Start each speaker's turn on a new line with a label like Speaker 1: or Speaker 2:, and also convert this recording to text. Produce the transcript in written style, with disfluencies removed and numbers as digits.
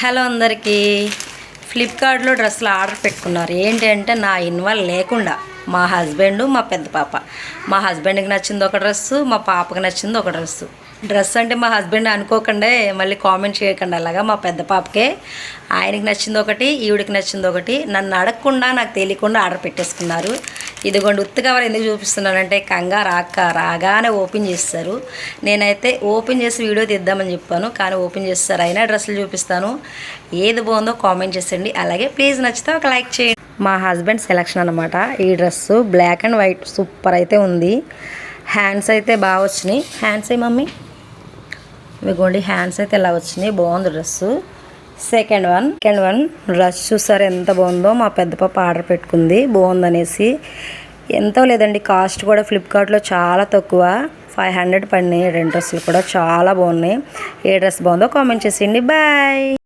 Speaker 1: Hello అందరికీ. ఫ్లిప్కార్ట్లో డ్రెస్సులు ఆర్డర్ పెట్టుకున్నారు. ఏంటి అంటే నా ఇన్వాల్వ్ లేకుండా మా హస్బెండ్, మా పెద్ద పాప. మా హస్బెండ్కి నచ్చింది ఒక డ్రెస్సు, మా పాపకి నచ్చింది ఒక డ్రెస్సు. డ్రెస్ అంటే మా హస్బెండ్ అనుకోకుండా మళ్ళీ కామెంట్ చేయకుండా, అలాగా మా పెద్ద పాపకే ఆయనకి నచ్చింది ఒకటి, ఈవిడికి నచ్చింది ఒకటి. నన్ను అడగకుండా నాకు తెలియకుండా ఆర్డర్ పెట్టేసుకున్నారు. ఇదిగోండి ఉత్తి కవర్ ఎందుకు చూపిస్తున్నానంటే కంగారు రాగానే ఓపెన్ చేస్తారు. నేనైతే ఓపెన్ చేసి వీడియో తీద్దామని చెప్పాను, కానీ ఓపెన్ చేస్తారు. అయినా డ్రెస్సులు చూపిస్తాను, ఏది బాగుందో కామెంట్ చేసేయండి. అలాగే ప్లీజ్ నచ్చితే ఒక లైక్ చేయండి. మా హస్బెండ్ సెలక్షన్ అనమాట ఈ dress. Black and white super అయితే ఉంది. హ్యాండ్స్ అయితే బాగా వచ్చినాయి. హ్యాండ్స్ ఏ మమ్మీ ఇదిగోండి, హ్యాండ్స్ అయితే ఇలా వచ్చినాయి. బాగుంది డ్రెస్సు. సెకండ్ వన్ డ్రెస్ చూసారు ఎంత బాగుందో. మా పెద్ద పాప ఆర్డర్ పెట్టుకుంది బాగుందనేసి. ఎంతో లేదండి, కాస్ట్ కూడా ఫ్లిప్కార్ట్లో చాలా తక్కువ, 500 పడినాయి. రెండు డ్రెస్సులు కూడా చాలా బాగున్నాయి. ఏ డ్రెస్ బాగుందో కామెంట్ చేసేయండి. బాయ్.